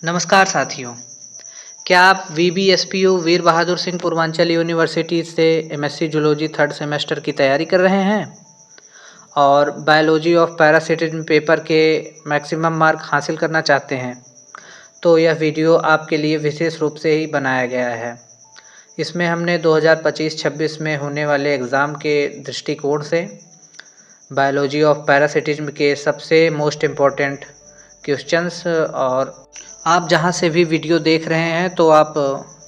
नमस्कार साथियों, क्या आप VBSPU वीर बहादुर सिंह पूर्वांचल यूनिवर्सिटी से MSc जूलॉजी थर्ड सेमेस्टर की तैयारी कर रहे हैं और बायोलॉजी ऑफ पैरासिटिज्म पेपर के मैक्सिमम मार्क हासिल करना चाहते हैं, तो यह वीडियो आपके लिए विशेष रूप से ही बनाया गया है। इसमें हमने 2025-26 में होने वाले एग्ज़ाम के दृष्टिकोण से बायोलॉजी ऑफ पैरासिटिज्म के सबसे मोस्ट इम्पॉर्टेंट क्वेश्चंस और आप जहां से भी वीडियो देख रहे हैं तो आप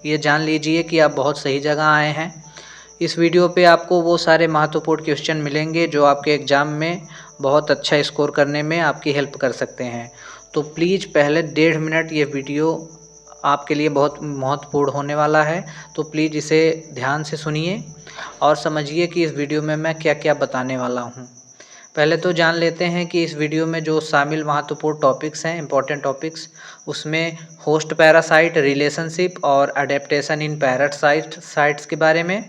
ये जान लीजिए कि आप बहुत सही जगह आए हैं। इस वीडियो पे आपको वो सारे महत्वपूर्ण क्वेश्चन मिलेंगे जो आपके एग्ज़ाम में बहुत अच्छा स्कोर करने में आपकी हेल्प कर सकते हैं। तो प्लीज़ पहले 1.5 मिनट ये वीडियो आपके लिए बहुत महत्वपूर्ण होने वाला है, तो प्लीज़ इसे ध्यान से सुनिए और समझिए कि इस वीडियो में मैं क्या क्या बताने वाला हूँ। पहले तो जान लेते हैं कि इस वीडियो में जो शामिल महत्वपूर्ण टॉपिक्स हैं, इम्पॉर्टेंट टॉपिक्स, उसमें होस्ट पैरासाइट, रिलेशनशिप और अडेप्टेशन इन पैरासाइट्स के बारे में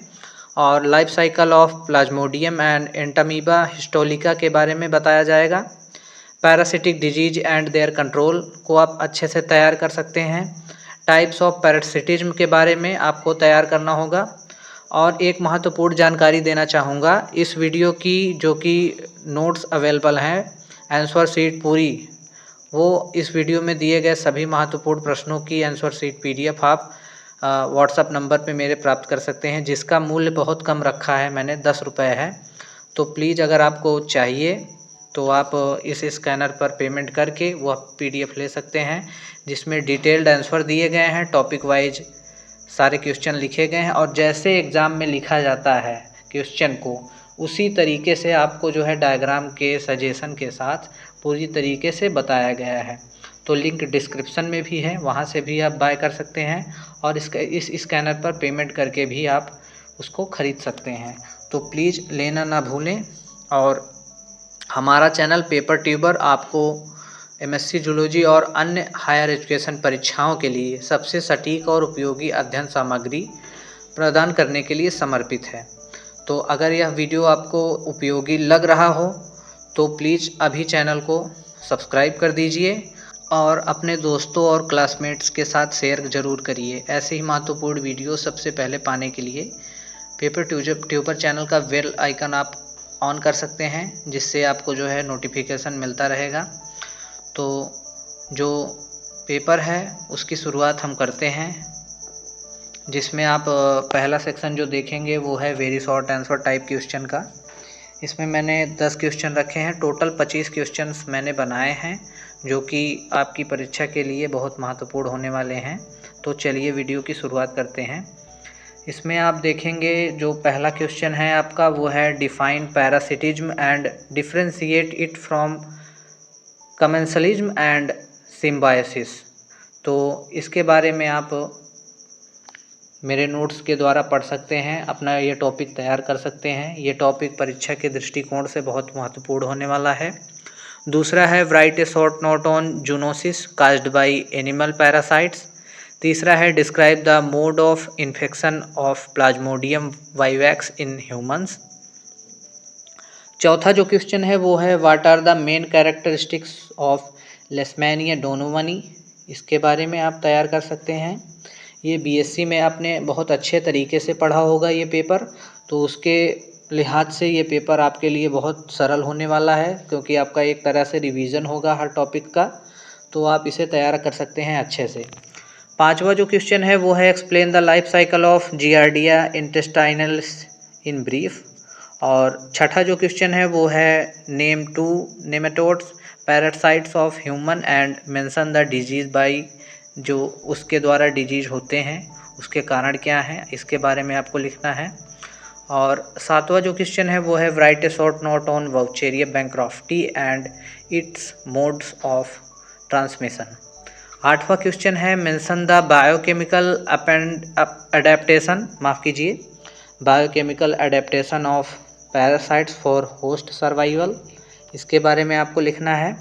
और life cycle of Plasmodium and Entamoeba histolytica के बारे में बताया जाएगा। Parasitic disease and their control को आप अच्छे से तैयार कर सकते हैं। टाइप्स ऑफ पैरासिटिज्म के बारे में आपको तैयार करना होगा। और एक महत्वपूर्ण जानकारी देना चाहूँगा, इस वीडियो की जो कि नोट्स अवेलेबल हैं, आंसर शीट पूरी, वो इस वीडियो में दिए गए सभी महत्वपूर्ण प्रश्नों की आंसर शीट PDF आप व्हाट्सअप नंबर पे मेरे प्राप्त कर सकते हैं, जिसका मूल्य बहुत कम रखा है मैंने, 10 रुपये है। तो प्लीज़ अगर आपको चाहिए तो आप इस स्कैनर पर पेमेंट करके वह PDF ले सकते हैं, जिसमें डिटेल्ड आंसर दिए गए हैं, टॉपिक वाइज सारे क्वेश्चन लिखे गए हैं और जैसे एग्ज़ाम में लिखा जाता है क्वेश्चन को, उसी तरीके से आपको जो है डायग्राम के सजेशन के साथ पूरी तरीके से बताया गया है। तो लिंक डिस्क्रिप्शन में भी है, वहाँ से भी आप बाय कर सकते हैं और इस स्कैनर पर पेमेंट करके भी आप उसको ख़रीद सकते हैं। तो प्लीज़ लेना ना भूलें। और हमारा चैनल पेपर ट्यूबर आपको MSc जूलॉजी और अन्य हायर एजुकेशन परीक्षाओं के लिए सबसे सटीक और उपयोगी अध्ययन सामग्री प्रदान करने के लिए समर्पित है। तो अगर यह वीडियो आपको उपयोगी लग रहा हो तो प्लीज़ अभी चैनल को सब्सक्राइब कर दीजिए और अपने दोस्तों और क्लासमेट्स के साथ शेयर ज़रूर करिए। ऐसे ही महत्वपूर्ण वीडियो सबसे पहले पाने के लिए पेपर ट्यूबर चैनल का बेल आइकन आप ऑन कर सकते हैं, जिससे आपको जो है नोटिफिकेशन मिलता रहेगा। तो जो पेपर है उसकी शुरुआत हम करते हैं, जिसमें आप पहला सेक्शन जो देखेंगे वो है very short answer type question का। इसमें मैंने 10 क्वेश्चन रखे हैं, टोटल 25 क्वेश्चंस मैंने बनाए हैं जो कि आपकी परीक्षा के लिए बहुत महत्वपूर्ण होने वाले हैं। तो चलिए वीडियो की शुरुआत करते हैं। इसमें आप देखेंगे जो पहला क्वेश्चन है आपका वो है define parasitism and differentiate it from commensalism and symbiosis. तो इसके बारे में आप मेरे नोट्स के द्वारा पढ़ सकते हैं, अपना ये टॉपिक तैयार कर सकते हैं। ये टॉपिक परीक्षा के दृष्टिकोण से बहुत महत्वपूर्ण होने वाला है। दूसरा है write a short note on zoonosis caused by animal parasites. तीसरा है describe the mode of infection of plasmodium vivax in humans. चौथा जो क्वेश्चन है वो है what are the main characteristics of leishmania donovani. इसके बारे में आप तैयार कर सकते हैं। ये BSc में आपने बहुत अच्छे तरीके से पढ़ा होगा ये पेपर, तो उसके लिहाज से ये पेपर आपके लिए बहुत सरल होने वाला है, क्योंकि आपका एक तरह से रिवीजन होगा हर टॉपिक का, तो आप इसे तैयार कर सकते हैं अच्छे से। पांचवा जो क्वेश्चन है वो है explain the life cycle of giardia intestinalis in brief. और छठा जो क्वेश्चन है वो है name 2 nematodes parasites of human and mention the disease by, जो उसके द्वारा डिजीज होते हैं उसके कारण क्या हैं, इसके बारे में आपको लिखना है। और सातवां जो क्वेश्चन है वो है write a short note on Wuchereria bancrofti and its modes of transmission. आठवां क्वेश्चन है मेंशन द बायोकेमिकल अडेप्टेशन, माफ़ कीजिए, biochemical adaptation of parasites for host survival. इसके बारे में आपको लिखना है।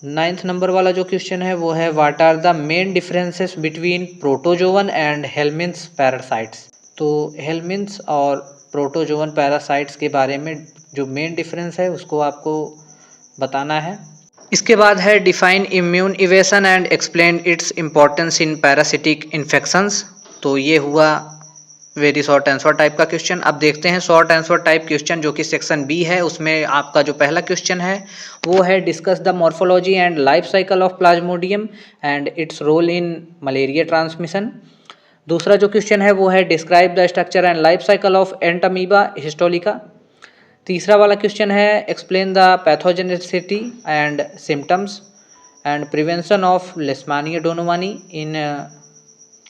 9th नंबर वाला जो क्वेश्चन है वो है what are the main differences between protozoan and helminth parasites. तो हेलमिन्थ और प्रोटोजोवन पैरासाइट्स के बारे में जो मेन डिफरेंस है उसको आपको बताना है। इसके बाद है define immune evasion and explain its importance in parasitic infections. तो ये हुआ वेरी शॉर्ट आंसर टाइप का क्वेश्चन। अब देखते हैं शॉर्ट आंसर टाइप क्वेश्चन जो कि सेक्शन बी है। उसमें आपका जो पहला क्वेश्चन है वो है discuss the morphology and life cycle of Plasmodium and its role in malaria transmission. दूसरा जो क्वेश्चन है वो है describe the structure and life cycle of Entamoeba histolytica. तीसरा वाला क्वेश्चन है explain the pathogenicity and symptoms and prevention of Leishmania donovani in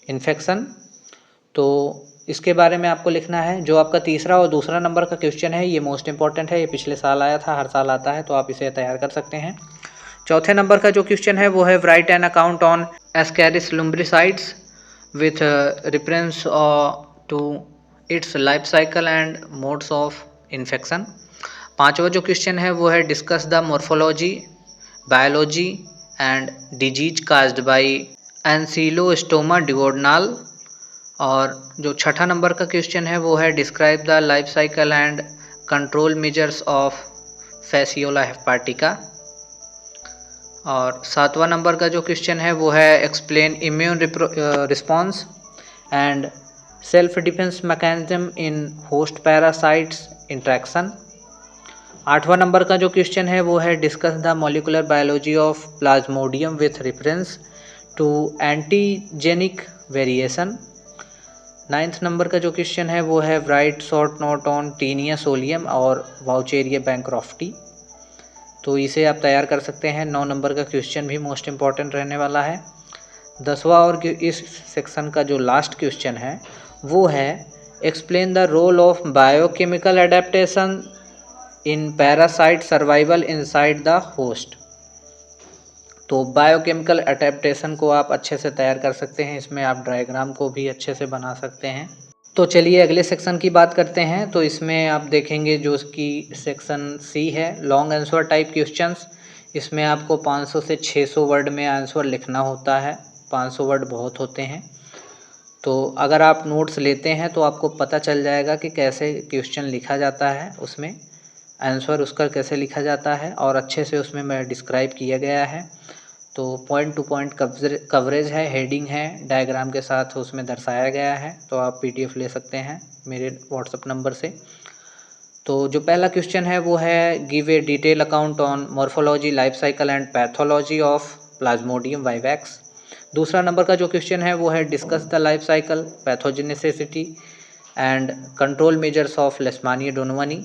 infection. तो इसके बारे में आपको लिखना है। जो आपका तीसरा और दूसरा नंबर का क्वेश्चन है ये मोस्ट इंपॉर्टेंट है, ये पिछले साल आया था, हर साल आता है, तो आप इसे तैयार कर सकते हैं। चौथे नंबर का जो क्वेश्चन है वो है write an account on ascaris lumbricoides with reference to its life cycle and modes of infection. पांचवा जो क्वेश्चन है वो है discuss the morphology biology and disease caused by ancylostoma duodenale. और जो छठा नंबर का क्वेश्चन है वो है describe the life cycle and control measures of fasciola hepatica. और सातवां नंबर का जो क्वेश्चन है वो है explain immune response and self defence mechanism in host parasites interaction. आठवां नंबर का जो क्वेश्चन है वो है discuss the molecular biology of Plasmodium with reference to antigenic variation. Ninth number का जो क्वेश्चन है वो है write short note on Taenia solium और वाउचेरिया बैंक्रॉफ्टी। तो इसे आप तैयार कर सकते हैं। 9 नंबर का क्वेश्चन भी मोस्ट इम्पॉर्टेंट रहने वाला है। 10वां और इस सेक्शन का जो लास्ट क्वेश्चन है वो है explain the role of biochemical adaptation in parasite survival inside the host. तो बायोकेमिकल एडेप्टेशन को आप अच्छे से तैयार कर सकते हैं। इसमें आप डायग्राम को भी अच्छे से बना सकते हैं। तो चलिए अगले सेक्शन की बात करते हैं। तो इसमें आप देखेंगे जो कि सेक्शन सी है लॉन्ग आंसर टाइप क्वेश्चंस। इसमें आपको 500 से 600 वर्ड में आंसर लिखना होता है। 500 वर्ड बहुत होते हैं। तो अगर आप नोट्स लेते हैं तो आपको पता चल जाएगा कि कैसे क्वेश्चन लिखा जाता है, उसमें आंसर उसका कैसे लिखा जाता है और अच्छे से उसमें मैं डिस्क्राइब किया गया है। तो पॉइंट टू पॉइंट कवरेज है, हेडिंग है, डायग्राम के साथ उसमें दर्शाया गया है। तो आप पीडीएफ ले सकते हैं मेरे व्हाट्सएप नंबर से। तो जो पहला क्वेश्चन है वो है give a detail account on morphology life cycle and pathology of plasmodium vivax. दूसरा नंबर का जो क्वेश्चन है वो है discuss the life cycle pathogenicity and control measures of Leishmania donovani.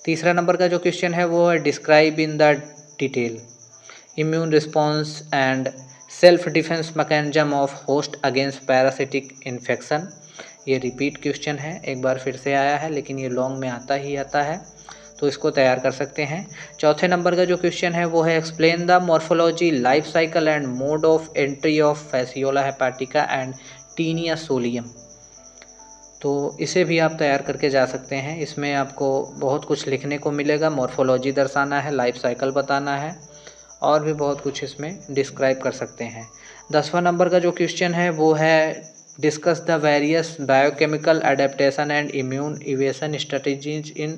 तीसरा नंबर का जो क्वेश्चन है वो है describe in the detail immune response and self defence mechanism of host against parasitic infection. ये रिपीट क्वेश्चन है, एक बार फिर से आया है, लेकिन ये लॉन्ग में आता ही आता है, तो इसको तैयार कर सकते हैं। चौथे नंबर का जो क्वेश्चन है वो है explain the morphology life cycle and mode of entry of fasciola hepatica and taenia solium. तो इसे भी आप तैयार करके जा सकते हैं। इसमें आपको बहुत कुछ लिखने को मिलेगा, मॉर्फोलॉजी दर्शाना है, लाइफ साइकिल बताना है और भी बहुत कुछ इसमें डिस्क्राइब कर सकते हैं। 10वां नंबर का जो क्वेश्चन है वो है discuss the various biochemical adaptation and immune evasion strategies in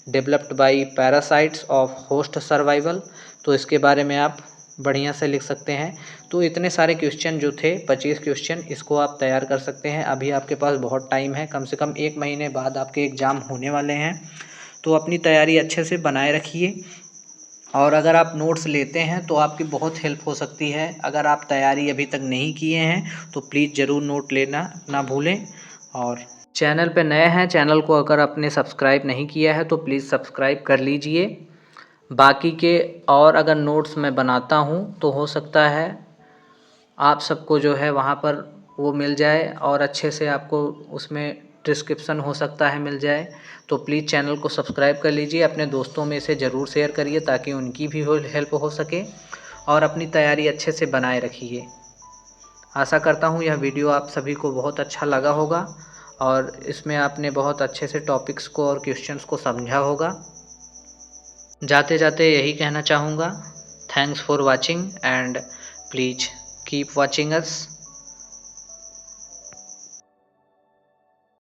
developed by parasites of host survival. तो इसके बारे में आप बढ़िया से लिख सकते हैं। तो इतने सारे क्वेश्चन जो थे 25 क्वेश्चन, इसको आप तैयार कर सकते हैं। अभी आपके पास बहुत टाइम है, कम से कम 1 महीने बाद आपके एग्ज़ाम होने वाले हैं। तो अपनी तैयारी अच्छे से बनाए रखिए और अगर आप नोट्स लेते हैं तो आपकी बहुत हेल्प हो सकती है। अगर आप तैयारी अभी तक नहीं किए हैं तो प्लीज़ ज़रूर नोट लेना ना भूलें। और चैनल पे नए हैं, चैनल को अगर आपने सब्सक्राइब नहीं किया है तो प्लीज़ सब्सक्राइब कर लीजिए। बाकी के और अगर नोट्स मैं बनाता हूँ तो हो सकता है आप सबको जो है वहाँ पर वो मिल जाए और अच्छे से आपको उसमें डिस्क्रिप्शन हो सकता है मिल जाए। तो प्लीज़ चैनल को सब्सक्राइब कर लीजिए, अपने दोस्तों में इसे ज़रूर शेयर करिए ताकि उनकी भी हेल्प हो सके और अपनी तैयारी अच्छे से बनाए रखिए। आशा करता हूँ यह वीडियो आप सभी को बहुत अच्छा लगा होगा और इसमें आपने बहुत अच्छे से टॉपिक्स को और क्वेश्चंस को समझा होगा। जाते जाते यही कहना चाहूँगा, thanks for watching and please keep watching us.